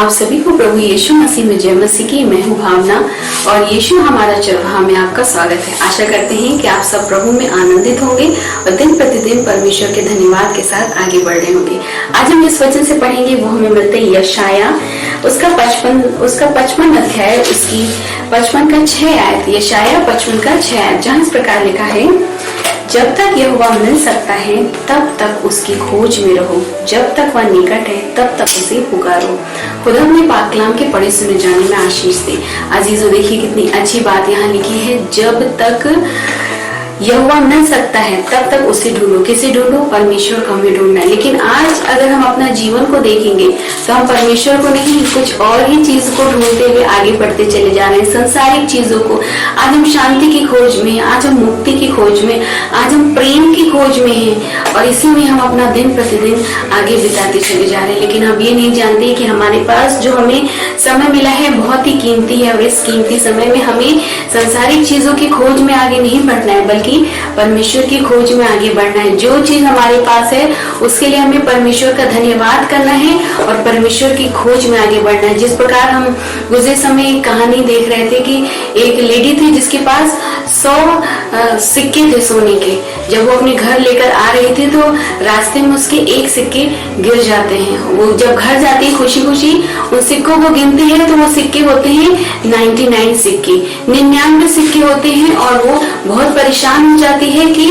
आप सभी को प्रभु यीशु मसीह में जय मसीह की। मैं हूँ भावना और यीशु हमारा चरवाहा में आपका स्वागत है। आशा करते हैं कि आप सब प्रभु में आनंदित होंगे और दिन प्रतिदिन परमेश्वर के धन्यवाद के साथ आगे बढ़ रहे होंगे। आज हम इस वचन से पढ़ेंगे, वो हमें मिलते हैं यशाया उसका 55 अध्याय, उसकी 55 का 6 आयत। यशाया 55 का 6 आयत, जहाँ इस प्रकार लिखा है, जब तक यहोवा मिल सकता है तब तक उसकी खोज में रहो, जब तक वह निकट है तब तक उसे पुकारो। खुदा अपने पाक कलाम के पढ़े सुने जाने में आशीष दे। अजीजों, देखिए कितनी अच्छी बात यहाँ लिखी है, जब तक यहोवा मिल सकता है तब तक उसे ढूंढो। किसे ढूंढो? परमेश्वर को हमें ढूंढना है। लेकिन आज अगर हम अपना जीवन को देखेंगे तो हम परमेश्वर को नहीं, कुछ और ही चीज को ढूंढते हुए आगे बढ़ते चले जा रहे हैं, संसारिक चीजों को। आज हम शांति की खोज में, आज हम मुक्ति की खोज में, आज हम प्रेम की खोज में हैं और इसी में हम अपना दिन प्रतिदिन आगे बिताते चले जा रहे हैं। लेकिन हम ये नहीं जानते कि हमारे पास जो हमें समय मिला है बहुत ही कीमती है और इस कीमती समय में हमें संसारिक चीजों की खोज में आगे नहीं बढ़ना है, बल्कि परमेश्वर की खोज में आगे बढ़ना है। जो चीज हमारे पास है उसके लिए हमें परमेश्वर का धन्यवाद करना है और परमेश्वर की खोज में आगे बढ़ना है। जिस प्रकार हम गुजरे समय एक कहानी देख रहे थे कि एक लेडी थी जिसके पास 100 सिक्के थे सोने के। जब वो अपने घर लेकर आ रही थी तो रास्ते में उसके एक सिक्के गिर जाते हैं। वो जब घर जाती है खुशी खुशी उन सिक्कों को गिनती है तो वो सिक्के होते हैं 99 सिक्के, 99 सिक्के होते हैं और वो बहुत परेशान हो जाती है कि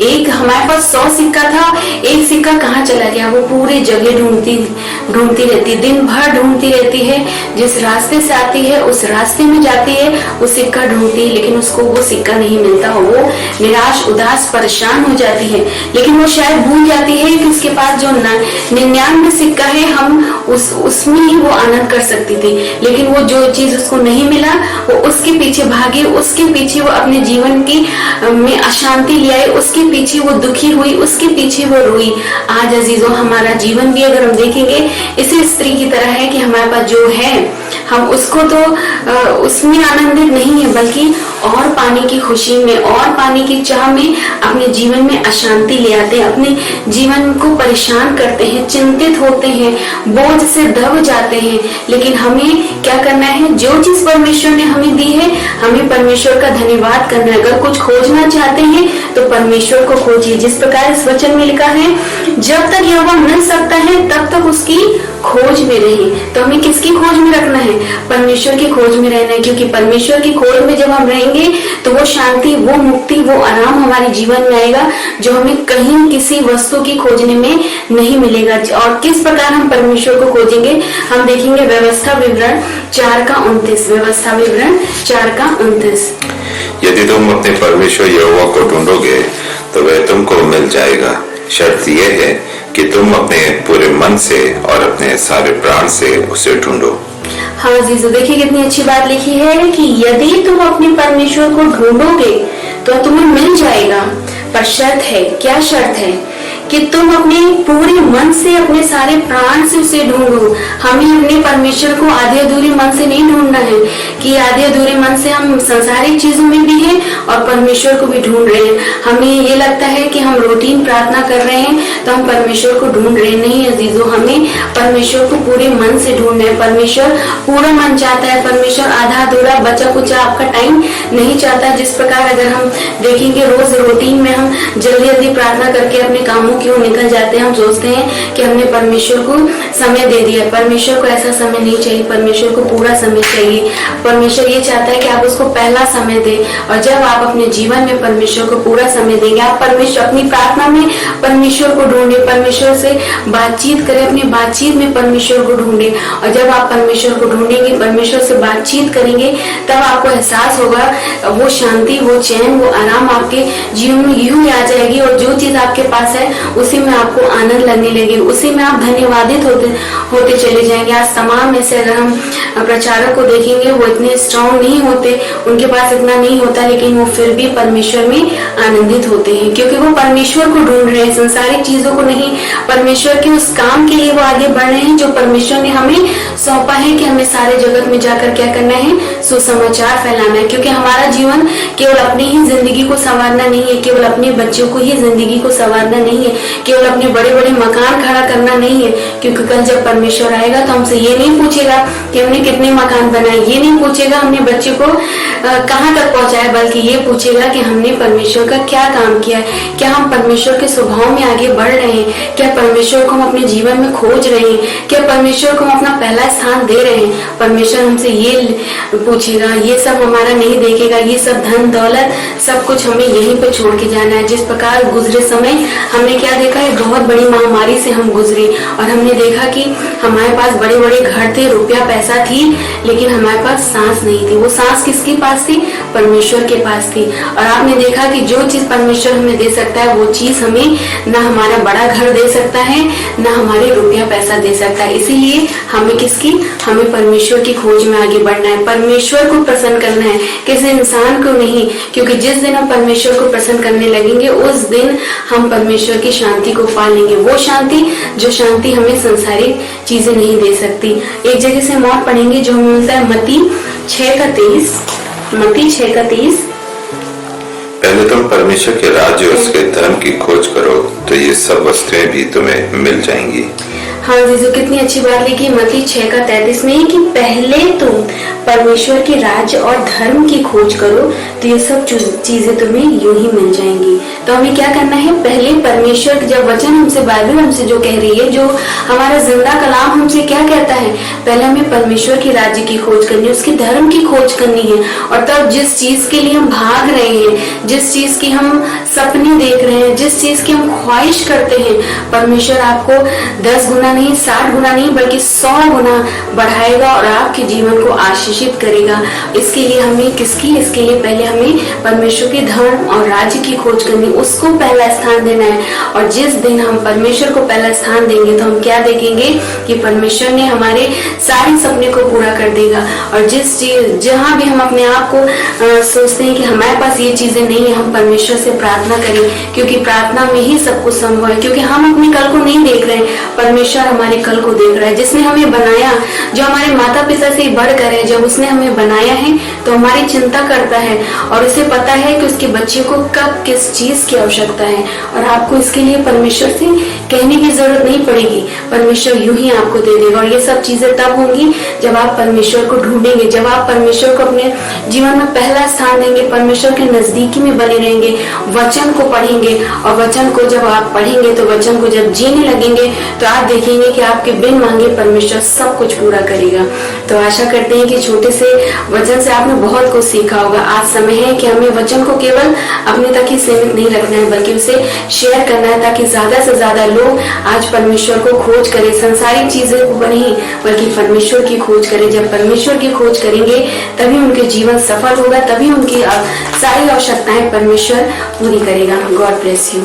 एक हमारे पास 100 सिक्का था, एक सिक्का कहाँ चला गया। वो पूरे जगह ढूंढती रहती, दिन भर ढूंढती रहती है। जिस रास्ते से आती है उस रास्ते में जाती है, वो सिक्का ढूंढती है, लेकिन उसको वो सिक्का नहीं मिलता। वो निराश, उदास, परेशान हो जाती है। लेकिन वो शायद भूल जाती है कि उसके पास जो 99 सिक्का है, हम उसमें ही वो आनंद कर सकती थी। लेकिन वो जो चीज उसको नहीं मिला, वो उसके पीछे भागी, उसके पीछे वो अपने जीवन की में अशांति ले आई, उसके पीछे वो दुखी हुई, उसके पीछे वो रोई। आज अजीजों, हमारा जीवन भी अगर हम देखेंगे इसी स्त्री की तरह है कि हमारे पास जो है हम उसको तो उसमें आनंदित नहीं है, बल्कि और पाने की खुशी में, और पाने की चाह में अपने जीवन में अशांति ले आते हैं, अपने जीवन को परेशान करते हैं, चिंतित होते हैं, बोझ से दब जाते हैं। लेकिन हमें क्या करना है? जो चीज परमेश्वर ने हमें दी है, हमें परमेश्वर का धन्यवाद करना है। अगर कुछ खोजना चाहते हैं तो परमेश्वर को खोजिए। जिस प्रकार इस वचन में लिखा है, जब तक यहोवा मिल सकता है तब तक उसकी खोज में रहिए। तो हमें किसकी खोज में रखना है? परमेश्वर की खोज में रहना है, क्योंकि परमेश्वर की खोज में जब हम रहेंगे तो वो शांति, वो मुक्ति, वो आराम हमारे जीवन में आएगा, जो हमें कहीं किसी वस्तु की खोजने में नहीं मिलेगा। और किस प्रकार हम परमेश्वर को खोजेंगे, हम देखेंगे व्यवस्था विवरण 4 का 29। व्यवस्था विवरण 4 का 29। यदि तुम अपने परमेश्वर यहोवा को ढूंढोगे तो वह तुमको मिल जाएगा। शर्त यह है कि तुम अपने पूरे मन से और अपने सारे प्राण से उसे ढूंढो। हाँ जीजू, देखिए कितनी अच्छी बात लिखी है कि यदि तुम अपने परमेश्वर को ढूंढोगे तो तुम्हें मिल जाएगा। पर शर्त है, क्या शर्त है? कि तुम अपने पूरे मन से, अपने सारे प्राण से उसे ढूंढो। हमें अपने परमेश्वर को आधे अधूरे मन से नहीं ढूंढना है कि आधे अधूरे मन से हम संसारिक चीजों में भी हैं और परमेश्वर को भी ढूंढ रहे हैं। हमें ये लगता है कि हम रूटीन प्रार्थना कर रहे हैं तो हम परमेश्वर को ढूंढ रहे नहीं अजीजों। हमें परमेश्वर को पूरे मन से ढूंढना है। परमेश्वर पूरा मन चाहता है, परमेश्वर आधा अधूरा, बचा कुचा आपका टाइम नहीं चाहता। जिस प्रकार अगर हम देखेंगे रोज रूटीन में हम जल्दी जल्दी प्रार्थना करके अपने कामों क्यों निकल जाते हैं, हम सोचते हैं कि हमने परमेश्वर को समय दे दिया। परमेश्वर को ऐसा समय नहीं चाहिए, परमेश्वर को पूरा समय चाहिए। परमेश्वर ये चाहता है कि आप उसको पहला समय दें। और जब आप अपने जीवन में परमेश्वर को पूरा समय देंगे, आप परमेश्वर अपनी प्रार्थना में परमेश्वर को ढूंढे, परमेश्वर से बातचीत करें, अपनी बातचीत में परमेश्वर को ढूंढे। और जब आप परमेश्वर को ढूंढेंगे, परमेश्वर से बातचीत करेंगे, तब आपको एहसास होगा वो शांति, वो चैन, वो आराम आपके जीवन में यूं ही आ जाएगी। और जो चीज आपके पास है उसी में आपको आनंद लगने लगे, उसी में आप धन्यवादित होते चले जाएंगे। आज तमाम में से अगर हम प्रचारक को देखेंगे, वो इतने स्ट्रांग नहीं होते, उनके पास इतना नहीं होता, लेकिन वो फिर भी परमेश्वर में आनंदित होते हैं, क्योंकि वो परमेश्वर को ढूंढ रहे हैं, संसारिक चीजों को नहीं। परमेश्वर के उस काम के लिए वो आगे बढ़ रहे हैं जो परमेश्वर ने हमें सौंपा है कि हमें सारे जगत में जाकर क्या करना है? सुसमाचार फैलाना है, क्योंकि हमारा जीवन केवल अपनी ही जिंदगी को संवारना नहीं है, केवल अपने बच्चों को ही जिंदगी को संवारना नहीं है, केवल अपने बड़े बड़े मकान खड़ा करना नहीं है, क्योंकि कल जब परमेश्वर आएगा तो हमसे ये नहीं पूछेगा कि हमने कितने मकान बनाए, ये नहीं पूछेगा हमने बच्चे को कहाँ तक पहुंचाया, बल्कि ये पूछेगा कि हमने परमेश्वर का क्या काम किया है, क्या हम परमेश्वर के स्वभाव में आगे बढ़ रहे हैं, क्या परमेश्वर को हम अपने जीवन में खोज रहे हैं, क्या परमेश्वर को हम अपना पहला स्थान दे रहे हैं। परमेश्वर हमसे ये पूछेगा, ये सब हमारा नहीं देखेगा, ये सब धन दौलत सब कुछ हमें यहीं पे छोड़ के जाना है। जिस प्रकार गुजरे समय हमने क्या देखा है, बहुत बड़ी महामारी से हम गुजरे और हमने देखा कि हमारे पास बड़े बड़े घर थे, रुपया पैसा थी, लेकिन हमारे पास सांस नहीं थी। वो सांस किसके पास थी? परमेश्वर के पास थी। और आपने देखा कि जो चीज परमेश्वर हमें दे सकता है वो चीज हमें ना हमारा बड़ा घर दे सकता है, ना हमारे रुपया पैसा दे सकता है। इसीलिए हमें हमें परमेश्वर की खोज में आगे बढ़ना है, परमेश्वर को प्रसन्न करना है, किसी इंसान को नहीं, क्योंकि जिस दिन हम परमेश्वर को प्रसन्न करने लगेंगे उस दिन हम परमेश्वर की शांति को पा लेंगे। वो शांति जो शांति हमें संसारिक चीजें नहीं दे सकती। एक जगह से हम और पढ़ेंगे जो हमें मिलता है मत्ती 6:23। मत्ती 6:23। पहले तुम परमेश्वर के राज्य और उसके धर्म की खोज करो तो ये सब वस्तुएं भी तुम्हें मिल जाएंगी। हाँ जीजू, कितनी अच्छी बात लिखी मत्ती 6:33 में कि पहले तुम परमेश्वर के राज्य और धर्म की खोज करो तो ये सब चीजें तुम्हें यूं ही मिल जाएंगी। तो हमें क्या करना है, पहले परमेश्वर जब वचन हमसे, बाइबल हमसे जो कह रही है, जो हमारा जिंदा कलाम हमसे क्या कहता है, पहले हमें परमेश्वर के राज्य की खोज करनी है, उसके धर्म की खोज करनी है। और तब जिस चीज के लिए हम भाग रहे हैं, जिस चीज की हम सपने देख रहे हैं, जिस चीज की हम ख्वाहिश करते हैं, परमेश्वर आपको 10 गुना नहीं, 60 गुना नहीं, बल्कि 100 गुना बढ़ाएगा और आपके जीवन को आशीषित करेगा। इसके लिए हमें इसके लिए पहले हमें परमेश्वर के धर्म और राज्य की खोज करनी, उसको पहला स्थान देना है। और जिस दिन हम परमेश्वर को पहला स्थान देंगे तो हम क्या देखेंगे कि परमेश्वर ने हमारे सारे सपने को पूरा कर देगा। और जिस चीज, जहाँ भी हम अपने आप को सोचते हैं कि हमारे पास ये चीजें नहीं है, हम परमेश्वर से प्रार्थना करें, क्योंकि प्रार्थना में ही सब कुछ संभव है। क्योंकि हम अपने कल को नहीं देख रहे हैं, परमेश्वर हमारे कल को देख रहा है। जिसने हमें बनाया, जो हमारे माता पिता से बढ़कर है, जब उसने हमें बनाया है तो हमारी चिंता करता है और उसे पता है कि उसके बच्चे को कब किस चीज की आवश्यकता है। और आपको इसके लिए परमेश्वर से कहने की जरूरत नहीं पड़ेगी, परमेश्वर यूं ही आपको दे देगा। और ये सब चीजें तब होंगी जब आप परमेश्वर को ढूंढेंगे, जब आप परमेश्वर को अपने जीवन में पहला स्थान देंगे, परमेश्वर के नजदीकी में बने रहेंगे, वचन को पढ़ेंगे। और वचन को जब आप पढ़ेंगे तो वचन को जब जीने लगेंगे तो आप देखेंगे कि आपके बिन मांगे परमेश्वर सब कुछ पूरा करेगा। तो आशा करते हैं कि छोटे से वचन से आपने बहुत कुछ सीखा होगा। आज समय है कि हमें वचन को केवल अपने तक ही सीमित नहीं रखना है, बल्कि उसे शेयर करना है, ताकि ज्यादा से ज्यादा लोग आज परमेश्वर को खोज करें, संसारिक चीजें को नहीं बल्कि परमेश्वर की खोज करें। जब परमेश्वर की खोज करेंगे तभी उनके जीवन सफल होगा, तभी उनकी सारी आवश्यकताएं परमेश्वर पूरी करेगा। God bless you.